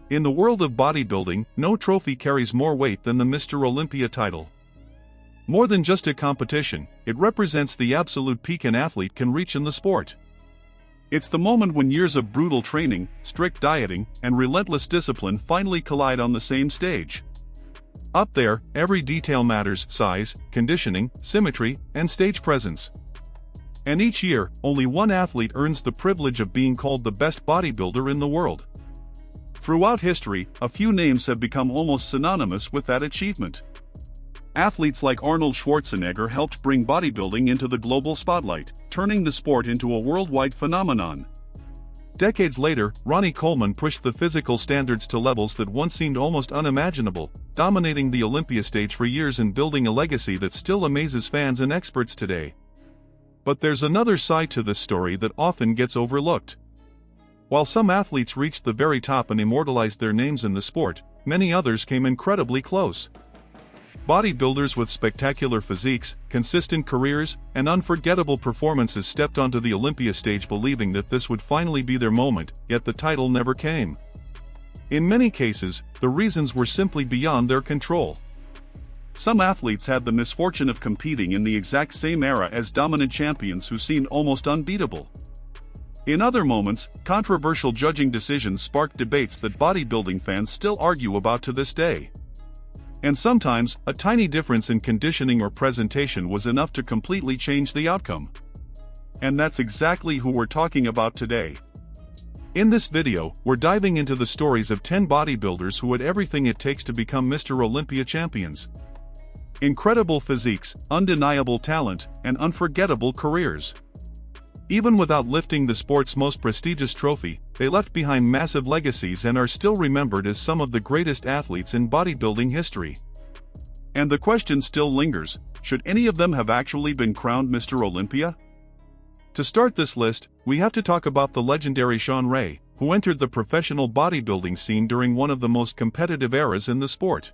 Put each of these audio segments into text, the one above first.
In the world of bodybuilding, no trophy carries more weight than the Mr. Olympia title. More than just a competition, it represents the absolute peak an athlete can reach in the sport. It's the moment when years of brutal training, strict dieting, and relentless discipline finally collide on the same stage. Up there, every detail matters: size, conditioning, symmetry, and stage presence. And each year, only one athlete earns the privilege of being called the best bodybuilder in the world. Throughout history, a few names have become almost synonymous with that achievement. Athletes like Arnold Schwarzenegger helped bring bodybuilding into the global spotlight, turning the sport into a worldwide phenomenon. Decades later, Ronnie Coleman pushed the physical standards to levels that once seemed almost unimaginable, dominating the Olympia stage for years and building a legacy that still amazes fans and experts today. But there's another side to this story that often gets overlooked. While some athletes reached the very top and immortalized their names in the sport, many others came incredibly close. Bodybuilders with spectacular physiques, consistent careers, and unforgettable performances stepped onto the Olympia stage believing that this would finally be their moment, yet the title never came. In many cases, the reasons were simply beyond their control. Some athletes had the misfortune of competing in the exact same era as dominant champions who seemed almost unbeatable. In other moments, controversial judging decisions sparked debates that bodybuilding fans still argue about to this day. And sometimes, a tiny difference in conditioning or presentation was enough to completely change the outcome. And that's exactly who we're talking about today. In this video, we're diving into the stories of 10 bodybuilders who had everything it takes to become Mr. Olympia champions. Incredible physiques, undeniable talent, and unforgettable careers. Even without lifting the sport's most prestigious trophy, they left behind massive legacies and are still remembered as some of the greatest athletes in bodybuilding history. And the question still lingers: should any of them have actually been crowned Mr. Olympia? To start this list, we have to talk about the legendary Shawn Ray, who entered the professional bodybuilding scene during one of the most competitive eras in the sport.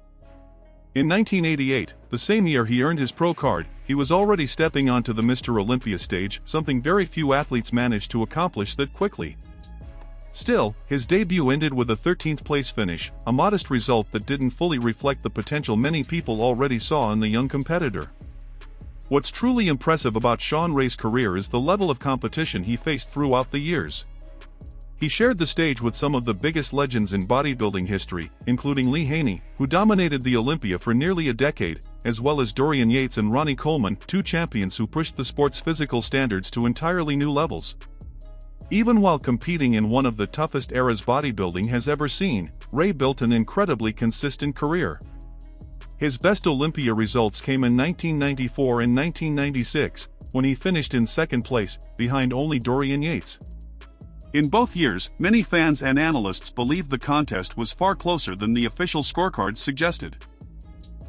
In 1988, the same year he earned his pro card, he was already stepping onto the Mr. Olympia stage, something very few athletes managed to accomplish that quickly. Still, his debut ended with a 13th place finish, a modest result that didn't fully reflect the potential many people already saw in the young competitor. What's truly impressive about Shawn Ray's career is the level of competition he faced throughout the years. He shared the stage with some of the biggest legends in bodybuilding history, including Lee Haney, who dominated the Olympia for nearly a decade, as well as Dorian Yates and Ronnie Coleman, two champions who pushed the sport's physical standards to entirely new levels. Even while competing in one of the toughest eras bodybuilding has ever seen, Ray built an incredibly consistent career. His best Olympia results came in 1994 and 1996, when he finished in second place, behind only Dorian Yates. In both years, many fans and analysts believed the contest was far closer than the official scorecards suggested.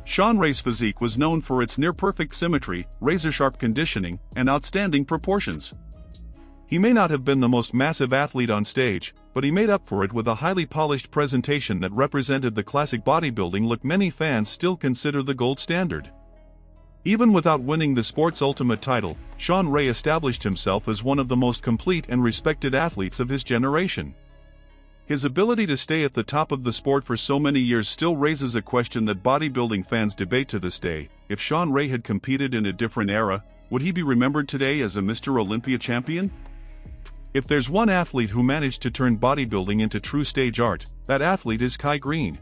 Shawn Ray's physique was known for its near-perfect symmetry, razor-sharp conditioning, and outstanding proportions. He may not have been the most massive athlete on stage, but he made up for it with a highly polished presentation that represented the classic bodybuilding look many fans still consider the gold standard. Even without winning the sport's ultimate title, Shawn Ray established himself as one of the most complete and respected athletes of his generation. His ability to stay at the top of the sport for so many years still raises a question that bodybuilding fans debate to this day. If Shawn Ray had competed in a different era, would he be remembered today as a Mr. Olympia champion? If there's one athlete who managed to turn bodybuilding into true stage art, that athlete is Greene.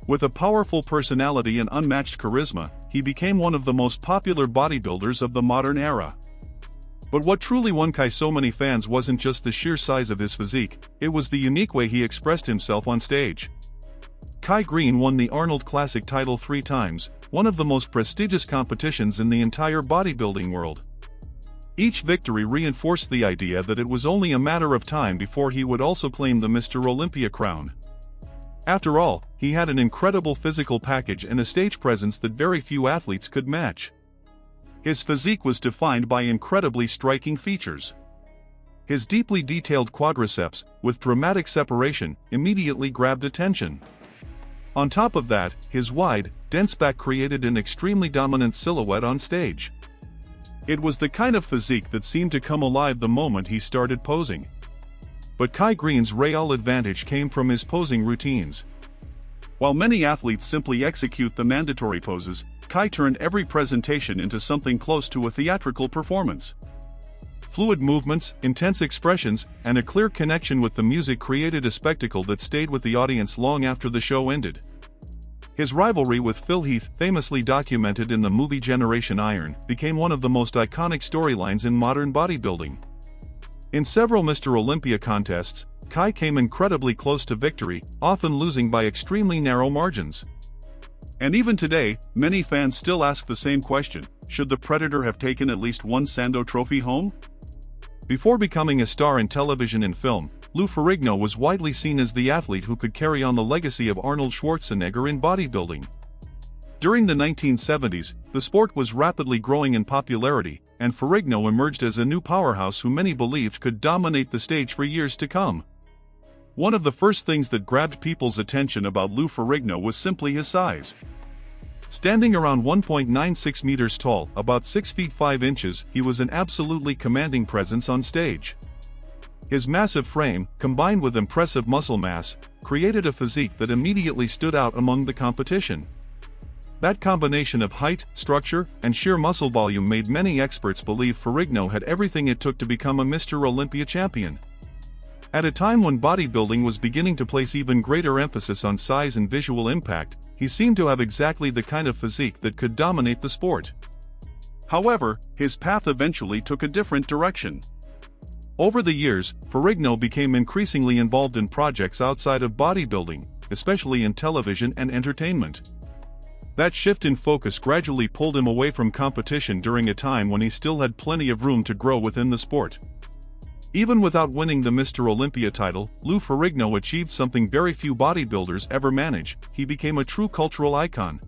With a powerful personality and unmatched charisma, he became one of the most popular bodybuilders of the modern era. But what truly won so many fans wasn't just the sheer size of his physique, it was the unique way he expressed himself on stage. Greene won the Arnold Classic title 3 times, one of the most prestigious competitions in the entire bodybuilding world. Each victory reinforced the idea that it was only a matter of time before he would also claim the Mr. Olympia crown. After all, he had an incredible physical package and a stage presence that very few athletes could match. His physique was defined by incredibly striking features. His deeply detailed quadriceps, with dramatic separation, immediately grabbed attention. On top of that, his wide, dense back created an extremely dominant silhouette on stage. It was the kind of physique that seemed to come alive the moment he started posing. But Greene's real advantage came from his posing routines. While many athletes simply execute the mandatory poses, Kai turned every presentation into something close to a theatrical performance. Fluid movements, intense expressions, and a clear connection with the music created a spectacle that stayed with the audience long after the show ended. His rivalry with Phil Heath, famously documented in the movie Generation Iron, became one of the most iconic storylines in modern bodybuilding. In several Mr. Olympia contests, Kai came incredibly close to victory, often losing by extremely narrow margins. And even today, many fans still ask the same question: should the Predator have taken at least one Sando trophy home? Before becoming a star in television and film, Lou Ferrigno was widely seen as the athlete who could carry on the legacy of Arnold Schwarzenegger in bodybuilding. During the 1970s, the sport was rapidly growing in popularity, and Ferrigno emerged as a new powerhouse who many believed could dominate the stage for years to come. One of the first things that grabbed people's attention about Lou Ferrigno was simply his size. Standing around 1.96 meters tall, about 6 feet 5 inches, he was an absolutely commanding presence on stage. His massive frame, combined with impressive muscle mass, created a physique that immediately stood out among the competition. That combination of height, structure, and sheer muscle volume made many experts believe Ferrigno had everything it took to become a Mr. Olympia champion. At a time when bodybuilding was beginning to place even greater emphasis on size and visual impact, he seemed to have exactly the kind of physique that could dominate the sport. However, his path eventually took a different direction. Over the years, Ferrigno became increasingly involved in projects outside of bodybuilding, especially in television and entertainment. That shift in focus gradually pulled him away from competition during a time when he still had plenty of room to grow within the sport. Even without winning the Mr. Olympia title, Lou Ferrigno achieved something very few bodybuilders ever manage: he became a true cultural icon.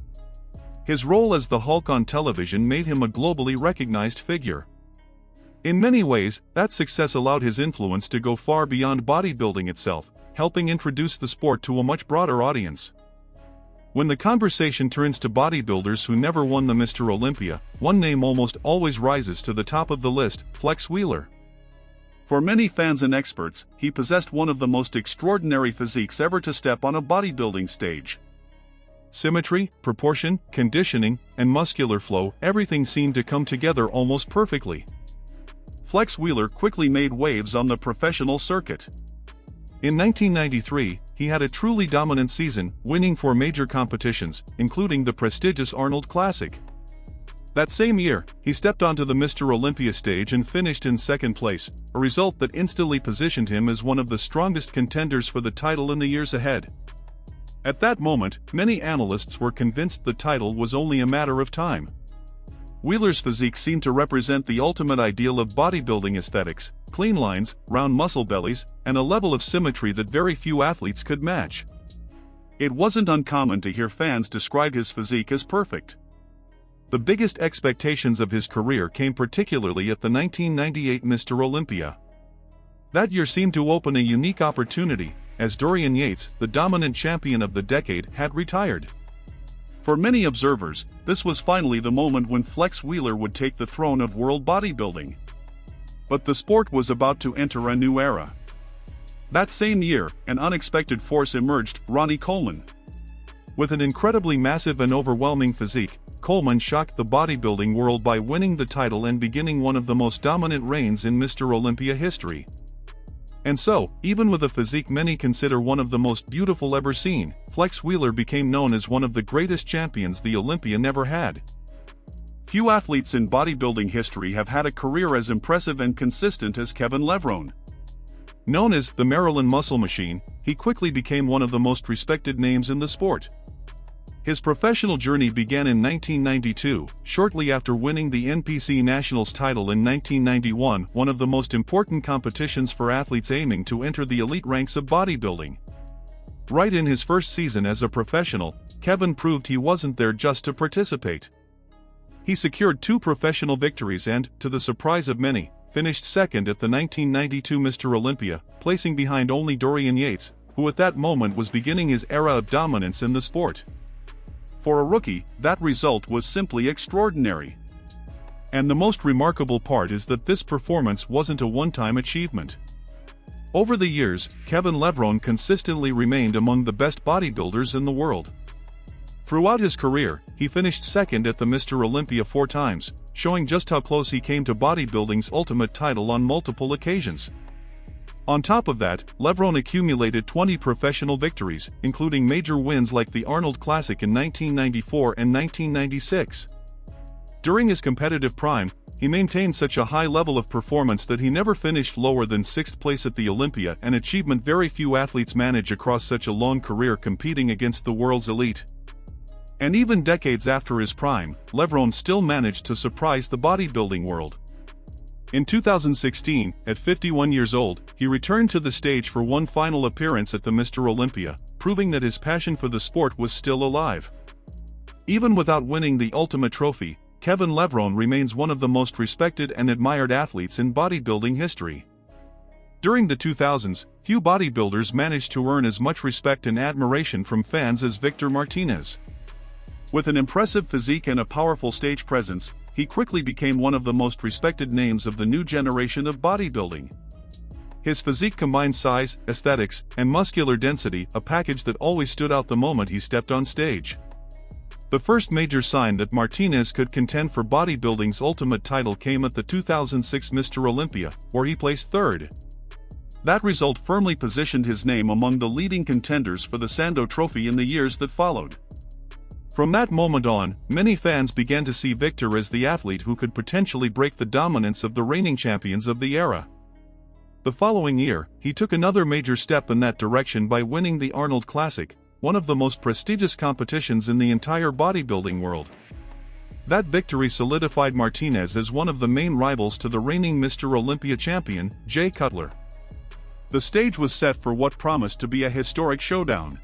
His role as the Hulk on television made him a globally recognized figure. In many ways, that success allowed his influence to go far beyond bodybuilding itself, helping introduce the sport to a much broader audience. When the conversation turns to bodybuilders who never won the Mr. Olympia, one name almost always rises to the top of the list: Flex Wheeler. For many fans and experts, he possessed one of the most extraordinary physiques ever to step on a bodybuilding stage. Symmetry, proportion, conditioning, and muscular flow, everything seemed to come together almost perfectly. Flex Wheeler quickly made waves on the professional circuit. In 1993, he had a truly dominant season, winning 4 major competitions, including the prestigious Arnold Classic. That same year, he stepped onto the Mr. Olympia stage and finished in second place, a result that instantly positioned him as one of the strongest contenders for the title in the years ahead. At that moment, many analysts were convinced the title was only a matter of time. Wheeler's physique seemed to represent the ultimate ideal of bodybuilding aesthetics: clean lines, round muscle bellies, and a level of symmetry that very few athletes could match. It wasn't uncommon to hear fans describe his physique as perfect. The biggest expectations of his career came particularly at the 1998 Mr. Olympia. That year seemed to open a unique opportunity, as Dorian Yates, the dominant champion of the decade, had retired. For many observers, this was finally the moment when Flex Wheeler would take the throne of world bodybuilding. But the sport was about to enter a new era. That same year, an unexpected force emerged: Ronnie Coleman. With an incredibly massive and overwhelming physique, Coleman shocked the bodybuilding world by winning the title and beginning one of the most dominant reigns in Mr. Olympia history. And so, even with a physique many consider one of the most beautiful ever seen, Flex Wheeler became known as one of the greatest champions the Olympia never had. Few athletes in bodybuilding history have had a career as impressive and consistent as Kevin Levrone. Known as the Maryland Muscle Machine, he quickly became one of the most respected names in the sport. His professional journey began in 1992, shortly after winning the NPC Nationals title in 1991, one of the most important competitions for athletes aiming to enter the elite ranks of bodybuilding. Right in his first season as a professional, Kevin proved he wasn't there just to participate. He secured 2 professional victories and, to the surprise of many, finished second at the 1992 Mr. Olympia, placing behind only Dorian Yates, who at that moment was beginning his era of dominance in the sport. For a rookie, that result was simply extraordinary. And the most remarkable part is that this performance wasn't a one-time achievement. Over the years, Kevin Levrone consistently remained among the best bodybuilders in the world. Throughout his career, he finished second at the Mr. Olympia 4 times, showing just how close he came to bodybuilding's ultimate title on multiple occasions. On top of that, Levrone accumulated 20 professional victories, including major wins like the Arnold Classic in 1994 and 1996. During his competitive prime, he maintained such a high level of performance that he never finished lower than 6th place at the Olympia, an achievement very few athletes manage across such a long career competing against the world's elite. And even decades after his prime, Levrone still managed to surprise the bodybuilding world. In 2016, at 51 years old, he returned to the stage for one final appearance at the Mr. Olympia, proving that his passion for the sport was still alive. Even without winning the ultimate trophy, Kevin Levrone remains one of the most respected and admired athletes in bodybuilding history. During the 2000s, few bodybuilders managed to earn as much respect and admiration from fans as Victor Martinez. With an impressive physique and a powerful stage presence, he quickly became one of the most respected names of the new generation of bodybuilding. His physique combined size, aesthetics, and muscular density, a package that always stood out the moment he stepped on stage. The first major sign that Martinez could contend for bodybuilding's ultimate title came at the 2006 Mr. Olympia, where he placed third. That result firmly positioned his name among the leading contenders for the Sandow Trophy in the years that followed. From that moment on, many fans began to see Victor as the athlete who could potentially break the dominance of the reigning champions of the era. The following year, he took another major step in that direction by winning the Arnold Classic, one of the most prestigious competitions in the entire bodybuilding world. That victory solidified Martinez as one of the main rivals to the reigning Mr. Olympia champion, Jay Cutler. The stage was set for what promised to be a historic showdown.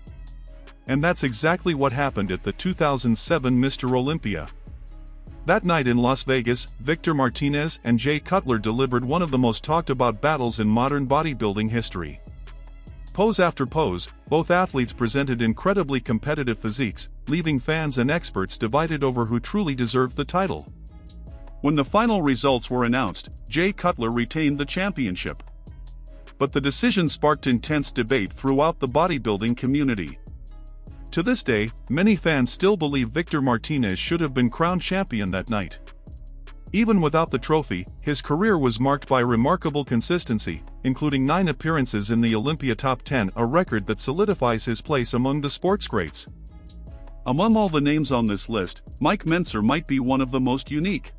And that's exactly what happened at the 2007 Mr. Olympia. That night in Las Vegas, Victor Martinez and Jay Cutler delivered one of the most talked about battles in modern bodybuilding history. Pose after pose, both athletes presented incredibly competitive physiques, leaving fans and experts divided over who truly deserved the title. When the final results were announced, Jay Cutler retained the championship. But the decision sparked intense debate throughout the bodybuilding community. To this day, many fans still believe Victor Martinez should have been crowned champion that night. Even without the trophy, his career was marked by remarkable consistency, including 9 appearances in the Olympia Top 10, a record that solidifies his place among the sports greats. Among all the names on this list, Mike Mentzer might be one of the most unique.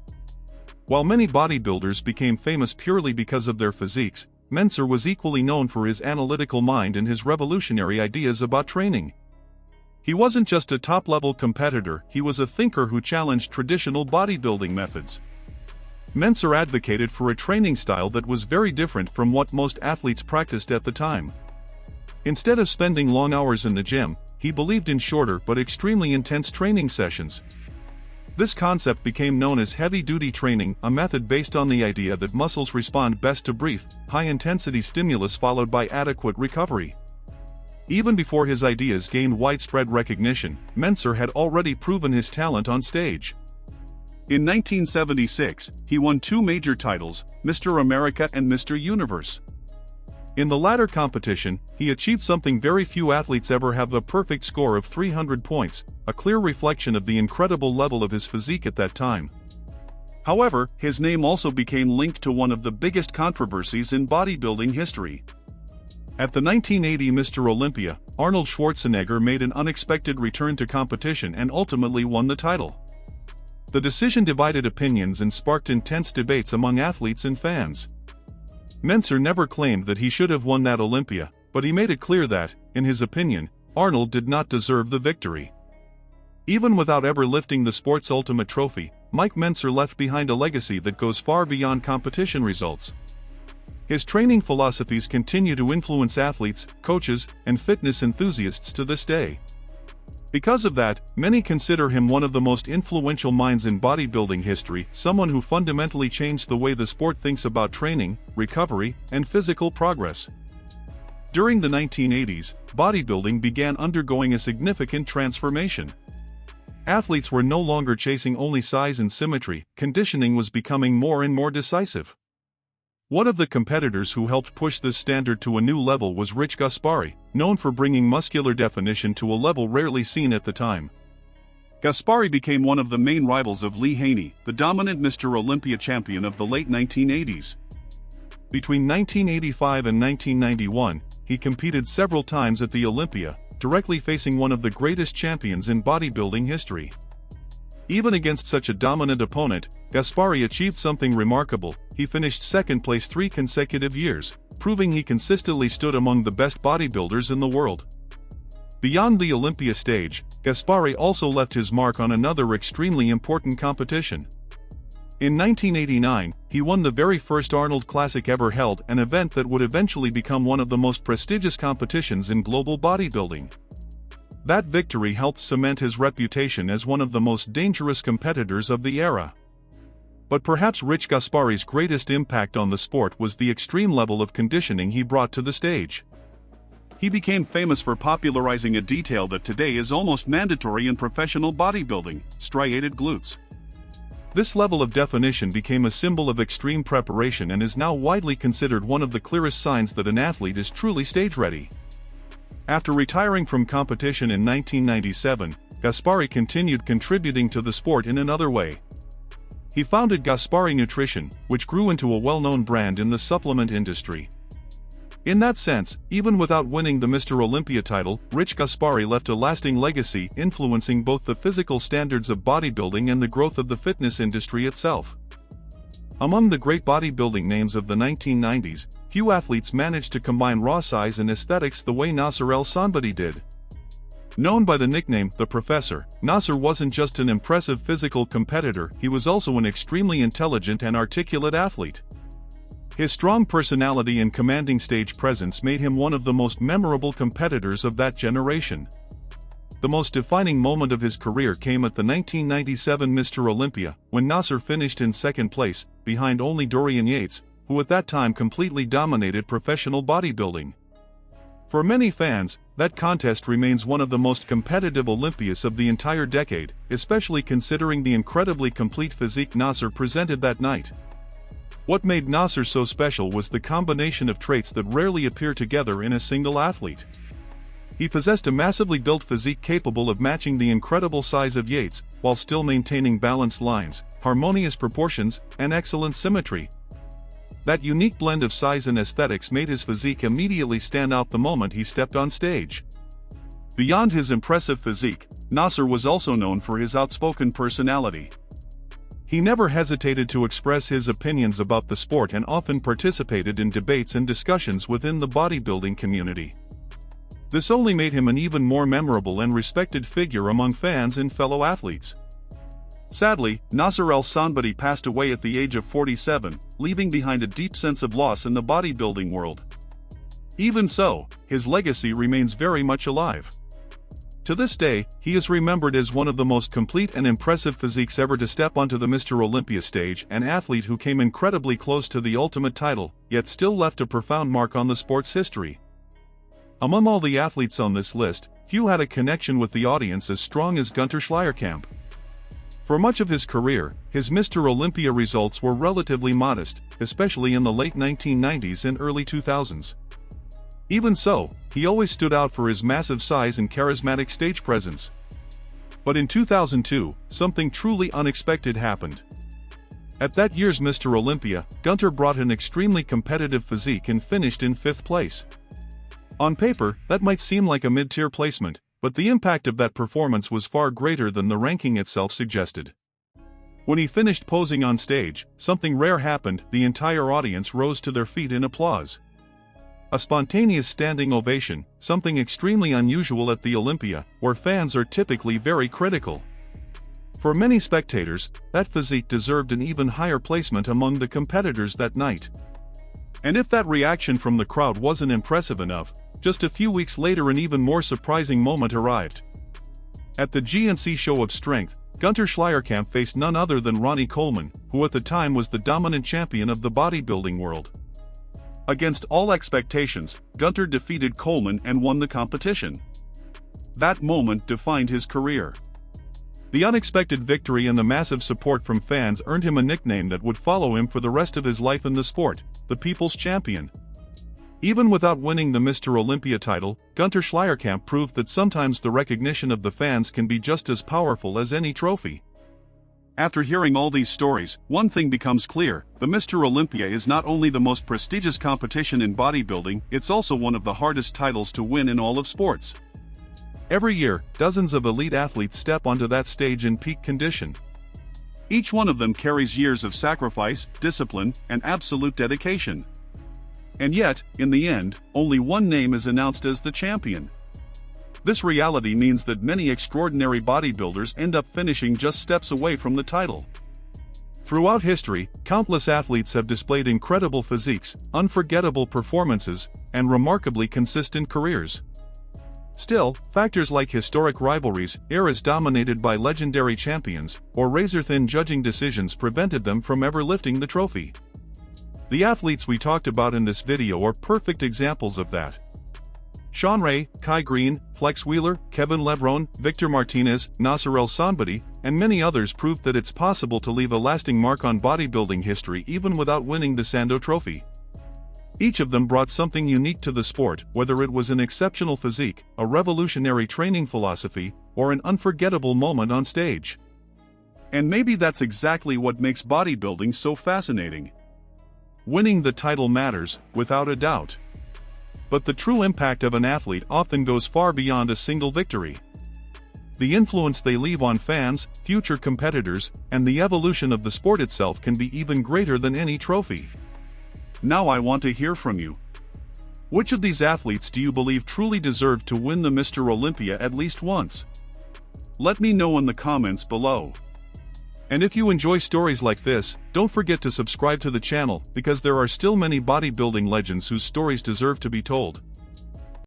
While many bodybuilders became famous purely because of their physiques, Mentzer was equally known for his analytical mind and his revolutionary ideas about training. He wasn't just a top-level competitor, he was a thinker who challenged traditional bodybuilding methods. Mentzer advocated for a training style that was very different from what most athletes practiced at the time. Instead of spending long hours in the gym, he believed in shorter but extremely intense training sessions. This concept became known as heavy-duty training, a method based on the idea that muscles respond best to brief, high-intensity stimulus followed by adequate recovery. Even before his ideas gained widespread recognition, Mentzer had already proven his talent on stage. In 1976, he won 2 major titles, Mr. America and Mr. Universe. In the latter competition, he achieved something very few athletes ever have: a perfect score of 300 points, a clear reflection of the incredible level of his physique at that time. However, his name also became linked to one of the biggest controversies in bodybuilding history. At the 1980 Mr. Olympia, Arnold Schwarzenegger made an unexpected return to competition and ultimately won the title. The decision divided opinions and sparked intense debates among athletes and fans. Mentzer never claimed that he should have won that Olympia, but he made it clear that, in his opinion, Arnold did not deserve the victory. Even without ever lifting the sport's ultimate trophy, Mike Mentzer left behind a legacy that goes far beyond competition results. His training philosophies continue to influence athletes, coaches, and fitness enthusiasts to this day. Because of that, many consider him one of the most influential minds in bodybuilding history, someone who fundamentally changed the way the sport thinks about training, recovery, and physical progress. During the 1980s, bodybuilding began undergoing a significant transformation. Athletes were no longer chasing only size and symmetry, conditioning was becoming more and more decisive. One of the competitors who helped push this standard to a new level was Gaspari, known for bringing muscular definition to a level rarely seen at the time. Gaspari became one of the main rivals of Lee Haney, the dominant Mr. Olympia champion of the late 1980s. Between 1985 and 1991, he competed several times at the Olympia, directly facing one of the greatest champions in bodybuilding history. Even against such a dominant opponent, Gaspari achieved something remarkable. He finished second place 3 consecutive years, proving he consistently stood among the best bodybuilders in the world. Beyond the Olympia stage, Gaspari also left his mark on another extremely important competition. In 1989, he won the very first Arnold Classic ever held, an event that would eventually become one of the most prestigious competitions in global bodybuilding. That victory helped cement his reputation as one of the most dangerous competitors of the era. But perhaps Gaspari's greatest impact on the sport was the extreme level of conditioning he brought to the stage. He became famous for popularizing a detail that today is almost mandatory in professional bodybuilding: striated glutes. This level of definition became a symbol of extreme preparation and is now widely considered one of the clearest signs that an athlete is truly stage-ready. After retiring from competition in 1997, Gaspari continued contributing to the sport in another way. He founded Gaspari Nutrition, which grew into a well-known brand in the supplement industry. In that sense, even without winning the Mr. Olympia title, Gaspari left a lasting legacy, influencing both the physical standards of bodybuilding and the growth of the fitness industry itself. Among the great bodybuilding names of the 1990s, few athletes managed to combine raw size and aesthetics the way Nasser El Sonbaty did. Known by the nickname The Professor, Nasser wasn't just an impressive physical competitor, he was also an extremely intelligent and articulate athlete. His strong personality and commanding stage presence made him one of the most memorable competitors of that generation. The most defining moment of his career came at the 1997 Mr. Olympia, when Nasser finished in second place, behind only Dorian Yates, who at that time completely dominated professional bodybuilding. For many fans, that contest remains one of the most competitive Olympias of the entire decade, especially considering the incredibly complete physique Nasser presented that night. What made Nasser so special was the combination of traits that rarely appear together in a single athlete. He possessed a massively built physique capable of matching the incredible size of Yates, while still maintaining balanced lines, harmonious proportions, and excellent symmetry. That unique blend of size and aesthetics made his physique immediately stand out the moment he stepped on stage. Beyond his impressive physique, Nasser was also known for his outspoken personality. He never hesitated to express his opinions about the sport and often participated in debates and discussions within the bodybuilding community. This only made him an even more memorable and respected figure among fans and fellow athletes. Sadly, Nasser El Sonbaty passed away at the age of 47, leaving behind a deep sense of loss in the bodybuilding world. Even so, his legacy remains very much alive. To this day, he is remembered as one of the most complete and impressive physiques ever to step onto the Mr. Olympia stage, an athlete who came incredibly close to the ultimate title, yet still left a profound mark on the sport's history. Among all the athletes on this list, few had a connection with the audience as strong as Gunter Schlierkamp. For much of his career, his Mr. Olympia results were relatively modest, especially in the late 1990s and early 2000s. Even so, he always stood out for his massive size and charismatic stage presence. But in 2002, something truly unexpected happened. At that year's Mr. Olympia, Gunter brought an extremely competitive physique and finished in 5th place. On paper, that might seem like a mid-tier placement, but the impact of that performance was far greater than the ranking itself suggested. When he finished posing on stage, something rare happened. The entire audience rose to their feet in applause. A spontaneous standing ovation, something extremely unusual at the Olympia, where fans are typically very critical. For many spectators, that physique deserved an even higher placement among the competitors that night. And if that reaction from the crowd wasn't impressive enough, just a few weeks later an even more surprising moment arrived. At the GNC Show of Strength, Gunter Schlierkamp faced none other than Ronnie Coleman, who at the time was the dominant champion of the bodybuilding world. Against all expectations, Gunter defeated Coleman and won the competition. That moment defined his career. The unexpected victory and the massive support from fans earned him a nickname that would follow him for the rest of his life in the sport: the people's champion. Even without winning the Mr. Olympia title, Gunter Schlierkamp proved that sometimes the recognition of the fans can be just as powerful as any trophy. After hearing all these stories, one thing becomes clear: the Mr. Olympia is not only the most prestigious competition in bodybuilding, it's also one of the hardest titles to win in all of sports. Every year, dozens of elite athletes step onto that stage in peak condition. Each one of them carries years of sacrifice, discipline, and absolute dedication. And yet, in the end, only one name is announced as the champion. This reality means that many extraordinary bodybuilders end up finishing just steps away from the title. Throughout history, countless athletes have displayed incredible physiques, unforgettable performances, and remarkably consistent careers. Still, factors like historic rivalries, eras dominated by legendary champions, or razor-thin judging decisions prevented them from ever lifting the trophy. The athletes we talked about in this video are perfect examples of that. Shawn Ray, Greene, Flex Wheeler, Kevin Levrone, Victor Martinez, Nasser El Sonbaty, and many others proved that it's possible to leave a lasting mark on bodybuilding history even without winning the Sando Trophy. Each of them brought something unique to the sport, whether it was an exceptional physique, a revolutionary training philosophy, or an unforgettable moment on stage. And maybe that's exactly what makes bodybuilding so fascinating. Winning the title matters, without a doubt. But the true impact of an athlete often goes far beyond a single victory. The influence they leave on fans, future competitors, and the evolution of the sport itself can be even greater than any trophy. Now I want to hear from you. Which of these athletes do you believe truly deserved to win the Mr. Olympia at least once? Let me know in the comments below. And if you enjoy stories like this, don't forget to subscribe to the channel, because there are still many bodybuilding legends whose stories deserve to be told.